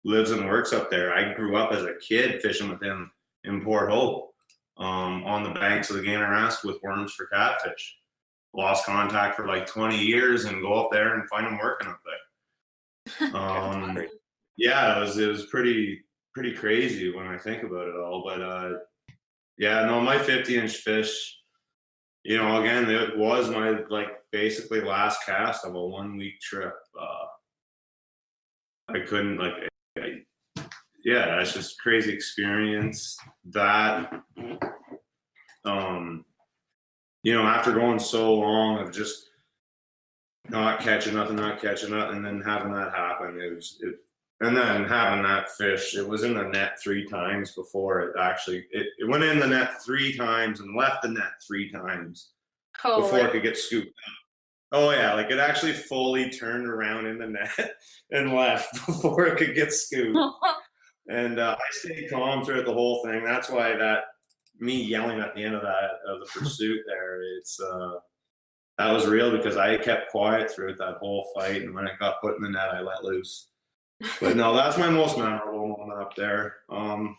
Speaker 4: lives and works up there. I grew up as a kid fishing with him in Port Hope, on the banks of the Gainerask with worms for catfish. Lost contact for like 20 years and go up there and find him working up there. Yeah, it was pretty crazy when I think about it all. But yeah, no, my 50-inch fish, you know, again, it was my basically last cast of a 1 week trip. I couldn't yeah, it's just crazy experience. That, you know, after going so long of just not catching nothing, and then having that happen, and then having that fish, it was in the net 3 times before it actually, it went in the net 3 times and left the net 3 times before it could get scooped up. Oh yeah, like it actually fully turned around in the net and left before it could get scooped. And I stayed calm throughout the whole thing. That's why me yelling at the end of the pursuit there, it's that was real, because I kept quiet throughout that whole fight, and when it got put in the net, I let loose. But no, that's my most memorable moment up there. And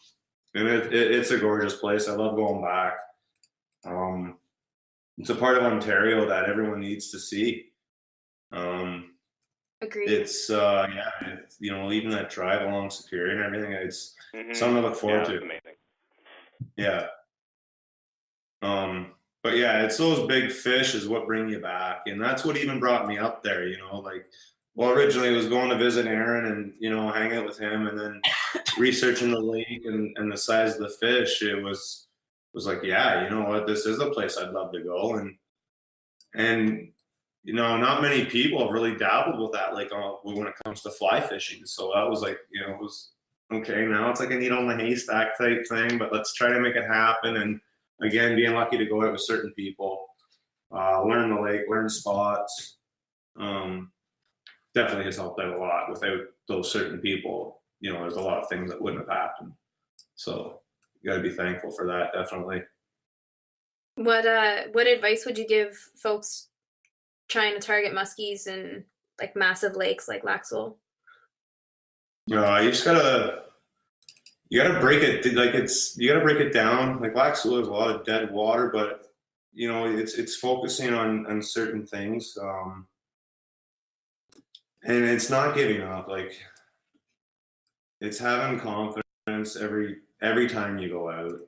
Speaker 4: it's a gorgeous place. I love going back. It's a part of Ontario that everyone needs to see.
Speaker 1: Agreed.
Speaker 4: It's you know, even that drive along Superior and everything, it's something to look forward to.
Speaker 5: Amazing.
Speaker 4: Yeah. But yeah, it's those big fish is what bring you back, and that's what even brought me up there. You know, well, originally it was going to visit Aaron and, you know, hang out with him, and then researching the lake and the size of the fish. It was like, yeah, you know what, this is a place I'd love to go, and you know, not many people have really dabbled with that, when it comes to fly fishing. So that was like, you know, it was okay. Now it's like a needle in the haystack type thing, but let's try to make it happen. And again, being lucky to go out with certain people, learn the lake, learn spots, definitely has helped out a lot. Without those certain people, you know, there's a lot of things that wouldn't have happened. So you got to be thankful for that, definitely.
Speaker 1: What advice would you give folks trying to target muskies in like massive lakes like Lac Seul?
Speaker 4: You gotta break it, you gotta break it down. Like Lac Seul, there's a lot of dead water, but you know, it's focusing on certain things, and it's not giving up. Like, it's having confidence every time you go out.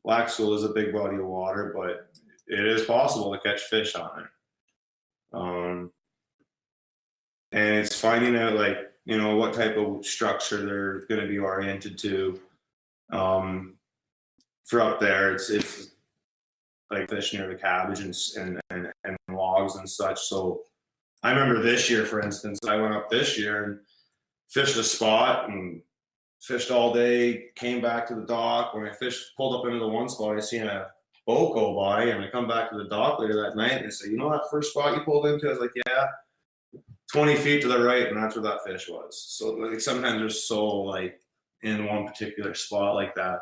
Speaker 4: Lac Seul is a big body of water, but it is possible to catch fish on it. And it's finding out, you know, what type of structure they're going to be oriented to. For up there, it's like fish near the cabbage and logs and such. So I remember this year, for instance, I went up this year and fished a spot and fished all day, came back to the dock. When I pulled up into the one spot, I seen a boat go by, and I come back to the dock later that night and I say, you know that first spot you pulled into? I was like, yeah, 20 feet to the right, and that's where that fish was. So like sometimes they're so in one particular spot like that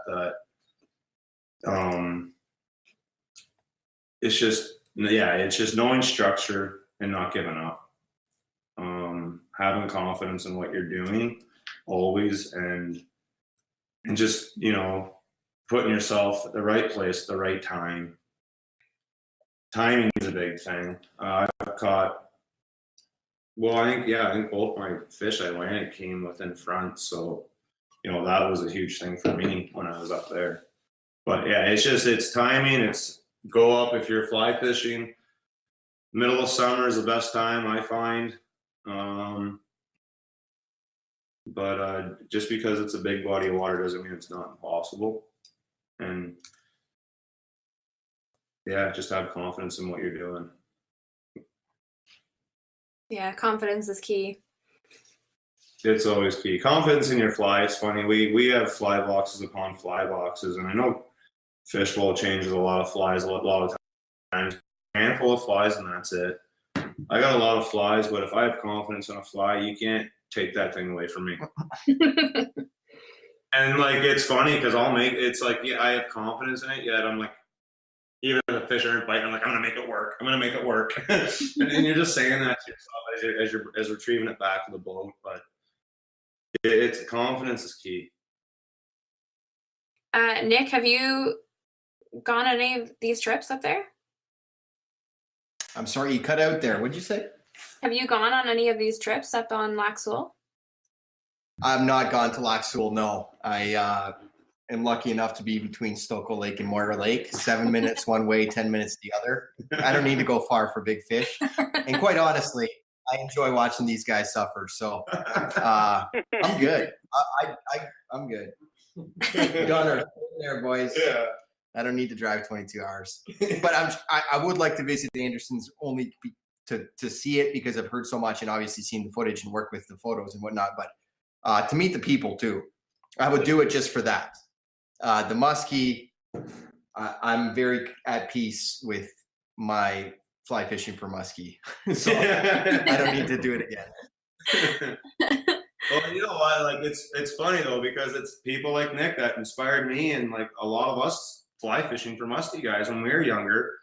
Speaker 4: it's just knowing structure and not giving up. Having confidence in what you're doing always, and just, you know, putting yourself at the right place at the right time. Timing is a big thing. I've caught, I think both my fish I landed came within front, so you know, that was a huge thing for me when I was up there. But yeah, it's timing. It's go up if you're fly fishing. Middle of summer is the best time, I find. But just because it's a big body of water doesn't mean it's not impossible. And yeah, just have confidence in what you're doing.
Speaker 1: Yeah, confidence is key.
Speaker 4: It's always key. Confidence in your fly. It's funny. We have fly boxes upon fly boxes, and I know Fishbowl changes a lot of flies a lot of times. A handful of flies, and that's it. I got a lot of flies, but if I have confidence in a fly, you can't take that thing away from me. And it's funny because I have confidence in it, yet I'm like, even if the fish aren't biting, I'm like, I'm gonna make it work. I'm gonna make it work. and you're just saying that to yourself as you're retrieving it back to the boat. But it's confidence is key.
Speaker 1: Nick, have you gone on any of these trips up there?
Speaker 2: I'm sorry, you cut out there. What'd you say?
Speaker 1: Have you gone on any of these trips up on Lac Seul?
Speaker 2: I've not gone to Lac Seul, no. am lucky enough to be between Stokoe Lake and Moira Lake, 7 minutes one way, 10 minutes the other. I don't need to go far for big fish. And quite honestly, I enjoy watching these guys suffer. So I'm good. I'm good. Gunner, there, boys.
Speaker 4: Yeah.
Speaker 2: I don't need to drive 22 hours. But I would like to visit the Andersons only to see it because I've heard so much and obviously seen the footage and work with the photos and whatnot. But to meet the people too, I would do it just for that. The muskie, I'm very at peace with my fly fishing for muskie, so I don't need to do it again.
Speaker 4: Well, you know what? Like it's funny though because it's people like Nick that inspired me and like a lot of us fly fishing for muskie guys when we were younger.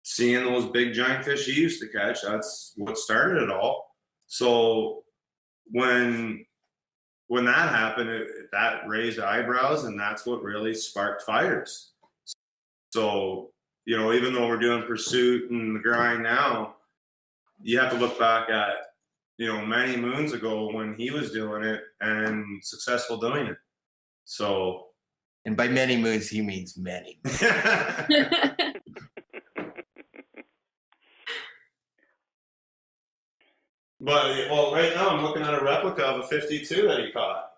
Speaker 4: Seeing those big giant fish he used to catch, that's what started it all. So when that happened, that raised eyebrows, and that's what really sparked fires. So, you know, even though we're doing pursuit and the grind now, you have to look back at, you know, many moons ago when he was doing it and successful doing it. So,
Speaker 2: and by many moons, he means many.
Speaker 4: But, well, right now I'm looking at a replica of a 52 that he caught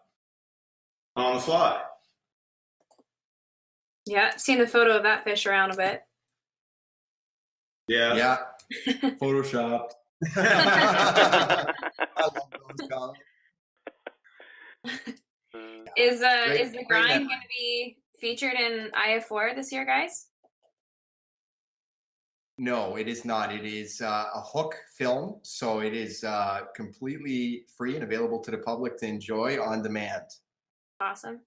Speaker 4: on the fly.
Speaker 1: Yeah, seen the photo of that fish around a bit.
Speaker 4: Yeah.
Speaker 2: Yeah. Photoshopped. I love those comments.
Speaker 1: Is
Speaker 2: Great-
Speaker 1: the
Speaker 2: great
Speaker 1: grind
Speaker 2: memory.
Speaker 1: going to be featured in IF4 this year, guys?
Speaker 2: No, it is not. It is a hook film, so it is completely free and available to the public to enjoy on demand,
Speaker 1: Awesome.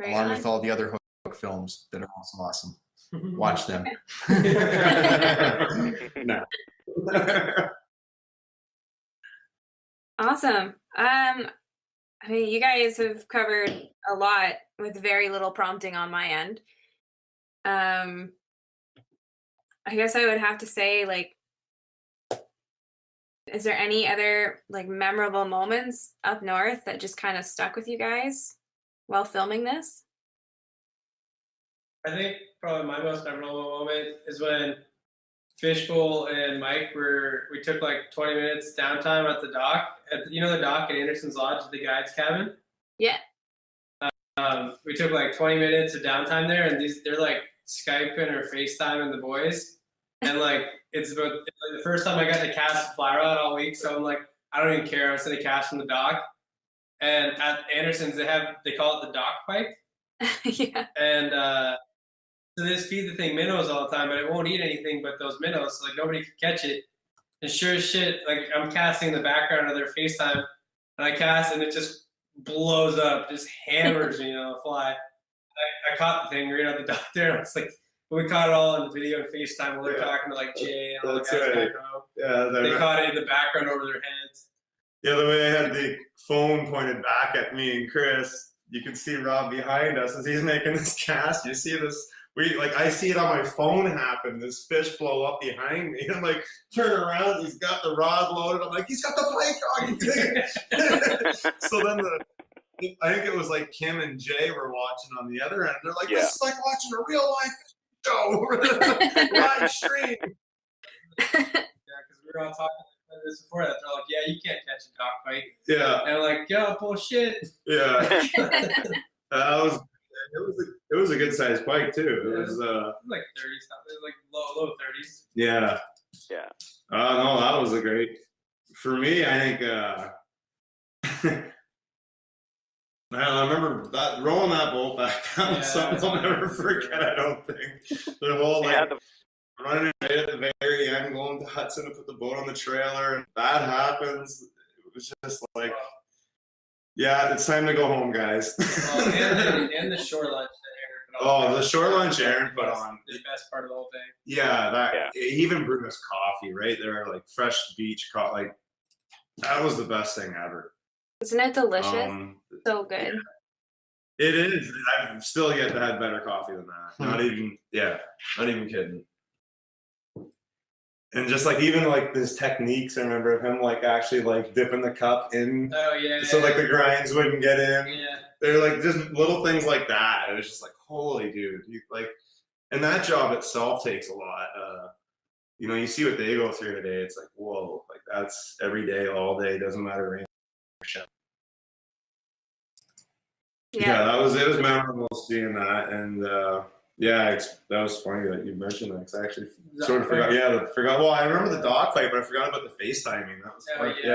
Speaker 1: Very
Speaker 2: along
Speaker 1: on.
Speaker 2: with all the other hook films that are also awesome. Watch them.
Speaker 4: No.
Speaker 1: Awesome. I mean, you guys have covered a lot with very little prompting on my end. I guess I would have to say, like, is there any other like memorable moments up north that just kind of stuck with you guys while filming this?
Speaker 3: I think probably my most memorable moment is when Pfohl and Mike we took like 20 minutes downtime at the dock. You know the dock at Anderson's Lodge, the guides cabin?
Speaker 1: Yeah.
Speaker 3: We took like 20 minutes of downtime there, and they're like Skyping or FaceTiming the boys. And like it's about the first time I got to cast a fly rod all week, so I'm like, I don't even care. I'm just gonna cast from the dock. And at Anderson's, they call it the dock pipe.
Speaker 1: Yeah.
Speaker 3: And so they just feed the thing minnows all the time, but it won't eat anything but those minnows. So like nobody can catch it. And sure as shit, like I'm casting in the background of their FaceTime, and I cast and it just blows up, just hammers me, the fly. I caught the thing right at the dock there, and I was like, we caught it all on the video and FaceTime while they're talking to like Jay and all the
Speaker 4: That's
Speaker 3: guys
Speaker 4: right.
Speaker 3: back home.
Speaker 4: Yeah,
Speaker 3: They caught it in the background over their heads.
Speaker 4: yeah, the way I had the phone pointed back at me and Chris, you can see Rob behind us as he's making this cast. You see this, I see it on my phone happen, this fish blow up behind me. I'm like, turn around, he's got the rod loaded. I'm like, he's got the pike on. So then I think it was like Kim and Jay were watching on the other end. They're like, this is like watching a real life show over the live stream.
Speaker 3: Yeah, because we were all talking about this before that. They're like, yeah, you can't catch a dock pike.
Speaker 4: Yeah,
Speaker 3: And I'm like, yo, bullshit.
Speaker 4: yeah. It was a good sized pike too. It was
Speaker 3: Like 30 something, like low 30s.
Speaker 4: yeah.
Speaker 5: Yeah.
Speaker 4: No, that was a great. For me, I think. I remember that rolling that boat back. That was something I'll never forget. I don't think the whole running right at the very end, going to Hudson to put the boat on the trailer, and that happens. It was just like, yeah, it's time to go home, guys.
Speaker 3: And the shore lunch that Aaron put on.
Speaker 4: Oh, the shore lunch Aaron put on.
Speaker 3: The best part of the whole thing.
Speaker 4: Yeah, he even brewed us coffee right there, like fresh beach coffee. Like that was the best thing ever.
Speaker 1: Isn't it delicious? So good.
Speaker 4: Yeah. It is. I've still yet to have better coffee than that. Not even kidding. And just like even like his techniques, I remember him like actually like dipping the cup in.
Speaker 3: Oh yeah.
Speaker 4: So like the grinds wouldn't get in.
Speaker 3: Yeah.
Speaker 4: they're like just little things like that. And it's just like, holy dude, and that job itself takes a lot. You see what they go through today. It's like, whoa, like that's every day, all day, doesn't matter. Rain or shine. Yeah, it was memorable seeing that, and that was funny that you mentioned that. 'Cause I actually sort of forgot. Yeah, forgot. Well, I remember the dog fight, but I forgot about the FaceTiming. That was funny. Yeah.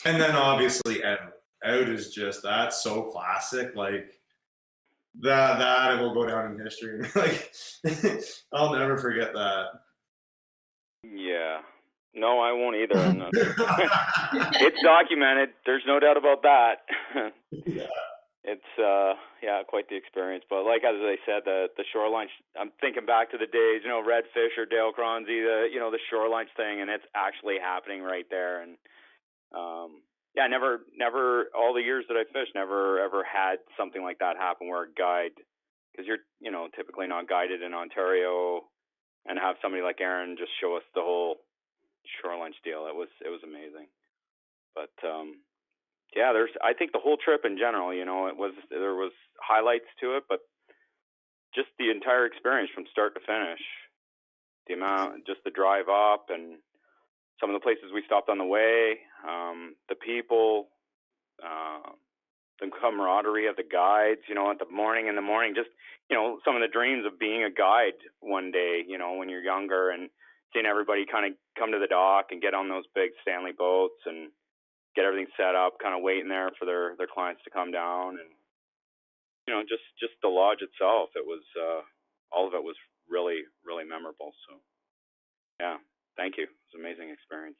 Speaker 4: And then obviously out is just that's so classic. Like that will go down in history. Like I'll never forget that.
Speaker 5: Yeah. No, I won't either. It's documented. There's no doubt about that.
Speaker 4: Yeah.
Speaker 5: It's quite the experience. But like as I said, the shoreline. I'm thinking back to the days, Redfish or Dale Cronzy, the shorelines thing, and it's actually happening right there. And never all the years that I fished, never ever had something like that happen where a guide, because you're typically not guided in Ontario, and have somebody like Aaron just show us the whole shoreline deal. It was amazing. But I think the whole trip in general, there was highlights to it, but just the entire experience from start to finish, just the drive up and some of the places we stopped on the way, the people, the camaraderie of the guides, in the morning, just, some of the dreams of being a guide one day, when you're younger, and seeing everybody kind of come to the dock and get on those big Stanley boats and get everything set up, kind of waiting there for their clients to come down. And, just the lodge itself, it was, all of it was really, really memorable. So, yeah, thank you. It was an amazing experience.